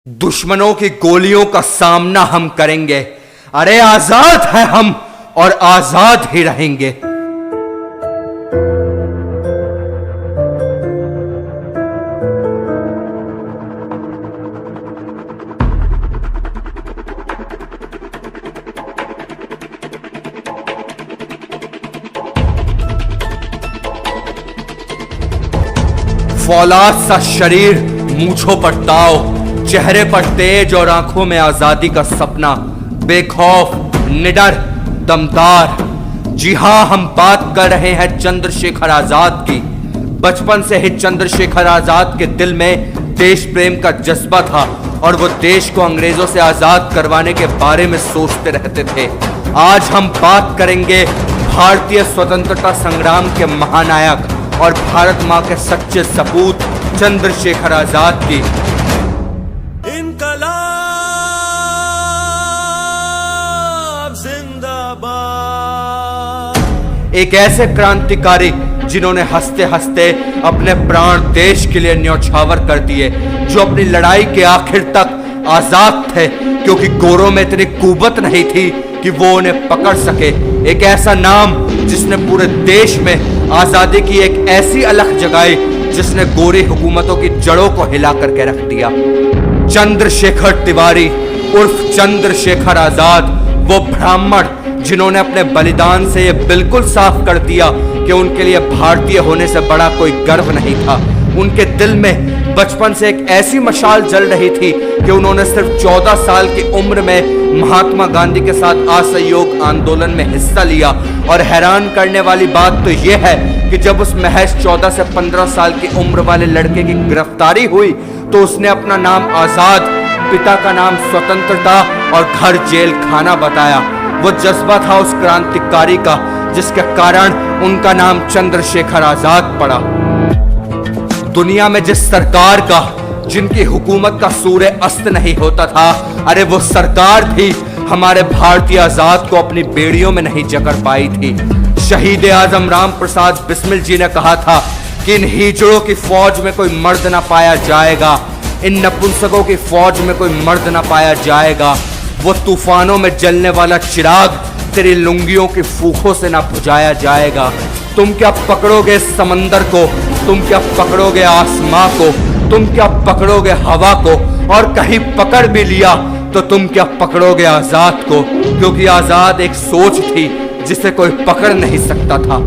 दुश्मनों की गोलियों का सामना हम करेंगे। अरे आजाद हैं हम और आजाद ही रहेंगे। फौलाद सा शरीर, मूंछों पर ताव, चेहरे पर तेज और आंखों में आजादी का सपना, बेखौफ, निडर, दमदार। जी हां, हम बात कर रहे हैं चंद्रशेखर आजाद की। बचपन से ही चंद्रशेखर आजाद के दिल में देश प्रेम का जज्बा था और वो देश को अंग्रेजों से आजाद करवाने के बारे में सोचते रहते थे। आज हम बात करेंगे भारतीय स्वतंत्रता संग्राम के महानायक और भारत मां के सच्चे सपूत चंद्रशेखर आजाद की। इनकलाब जिंदाबाद। एक ऐसे क्रांतिकारी जिन्होंने हंसते हंसते अपने प्राण देश के लिए न्यौछावर कर दिए, जो अपनी लड़ाई के आखिर तक आजाद थे क्योंकि गोरों में इतनी कुवत नहीं थी कि वो उन्हें पकड़ सके। एक ऐसा नाम जिसने पूरे देश में आजादी की एक ऐसी अलख जगाई जिसने गोरी हुकूमतों की जड़ों को हिला करके रख दिया। चंद्रशेखर तिवारी उर्फ चंद्रशेखर आजाद, वो ब्राह्मण जिन्होंने अपने बलिदान से ये बिल्कुल साफ कर दिया कि उनके लिए भारतीय होने से बड़ा कोई गर्व नहीं था। उनके दिल में बचपन से एक ऐसी मशाल जल रही थी कि उन्होंने सिर्फ 14 साल की उम्र में महात्मा गांधी के साथ असहयोग आंदोलन में हिस्सा लिया। और हैरान करने वाली बात तो यह है कि जब उस महज 14 से 15 साल की उम्र वाले लड़के की गिरफ्तारी हुई तो उसने अपना नाम आजाद, पिता का नाम स्वतंत्रता और घर जेल खाना बताया। वो जज्बा था उस क्रांतिकारी का जिसके कारण उनका नाम चंद्रशेखर आजाद पड़ा। दुनिया में जिस सरकार का, जिनकी हुकूमत का सूर्य अस्त नहीं होता था, अरे वो सरकार भी हमारे भारतीय आजाद को अपनी बेड़ियों में नहीं जकड़ पाई थी। शहीद आजम राम प्रसाद बिस्मिल जी ने कहा था कि इन हिजड़ों की फौज में कोई मर्द ना पाया जाएगा, इन नपुंसकों की फौज में कोई मर्द ना पाया जाएगा। वो तूफानों में जलने वाला चिराग तेरी लुंगियों की फूकों से ना बुझाया जाएगा। तुम क्या पकड़ोगे समंदर को, तुम क्या पकड़ोगे आसमां को, तुम क्या पकड़ोगे हवा को, और कहीं पकड़ भी लिया तो तुम क्या पकड़ोगे आजाद को, क्योंकि आजाद एक सोच थी जिसे कोई पकड़ नहीं सकता था।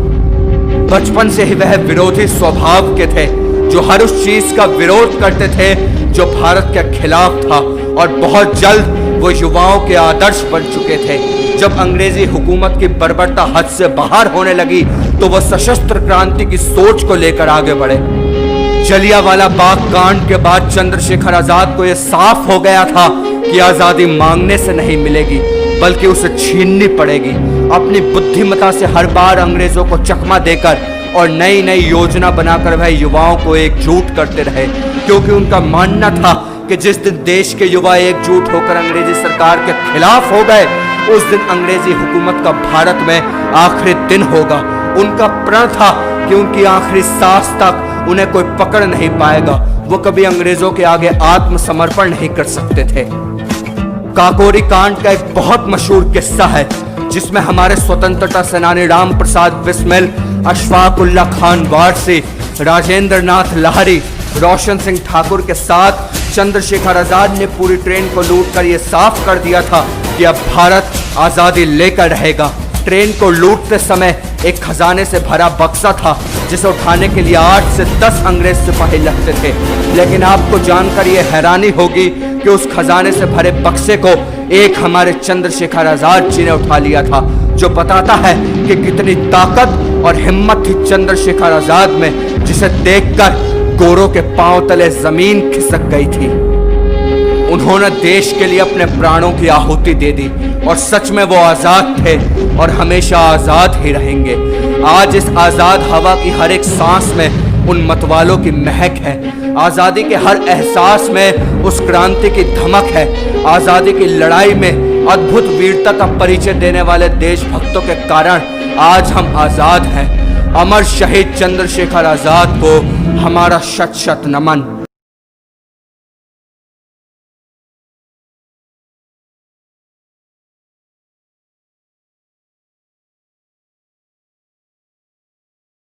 बचपन से ही वह विरोधी स्वभाव के थे, जो हर उस चीज का विरोध करते थे जो भारत के खिलाफ था, और बहुत जल्द वो युवाओं के आदर्श बन चुके थे। जब अंग्रेजी हुकूमत की बर्बरता हद से बाहर होने लगी तो वह सशस्त्र क्रांति की सोच को लेकर आगे बढ़े। जलियांवाला बाग कांड के बाद चंद्रशेखर आजाद को यह साफ हो गया था कि आजादी मांगने से नहीं मिलेगी बल्कि उसे छीननी पड़ेगी। अपनी बुद्धिमत्ता से हर बार अंग्रेजों को चकमा देकर और नई नई योजना बनाकर वह युवाओं को एकजुट करते रहे, क्योंकि उनका मानना था कि जिस दिन देश के युवा एकजुट होकर अंग्रेजी सरकार के खिलाफ हो गए उस दिन अंग्रेजी हुकूमत का भारत में आखिरी दिन होगा। उनका प्रण था कि उनकी आखिरी सांस तक उन्हें कोई पकड़ नहीं पाएगा। वो कभी अंग्रेजों के आगे आत्मसमर्पण नहीं कर सकते थे। काकोरी कांड का एक बहुत मशहूर किस्सा है जिसमें हमारे स्वतंत्रता सेनानी राम प्रसाद बिस्मिल, अशफाक उल्लाह खान वारसी, राजेंद्र नाथ लाहिरी, रोशन सिंह ठाकुर के साथ चंद्रशेखर आजाद ने पूरी ट्रेन को लूटकर यह साफ कर दिया था कि अब भारत आजादी लेकर रहेगा। ट्रेन को लूटते समय एक खजाने से भरा बक्सा था जिसे उठाने के लिए 8 से 10 अंग्रेज सिपाही लगते थे, लेकिन आपको जानकर यह हैरानी होगी कि उस खजाने से भरे बक्से को एक हमारे चंद्रशेखर आजाद जी ने उठा लिया था, जो बताता है कि कितनी ताकत और हिम्मत थी चंद्रशेखर आजाद में, जिसे देखकर गोरों के पांव तले जमीन खिसक गई थी। उन्होंने देश के लिए अपने प्राणों की आहुति दे दी और सच में वो आजाद थे और हमेशा आजाद ही रहेंगे। आज इस आजाद हवा की हर एक सांस में उन मतवालों की महक है। आजादी के हर एहसास में उस क्रांति की धमक है। आजादी की लड़ाई में अद्भुत वीरता का परिचय देने वाले देशभक्तों के कारण आज हम आजाद हैं। अमर शहीद चंद्रशेखर आजाद को हमारा शत शत नमन।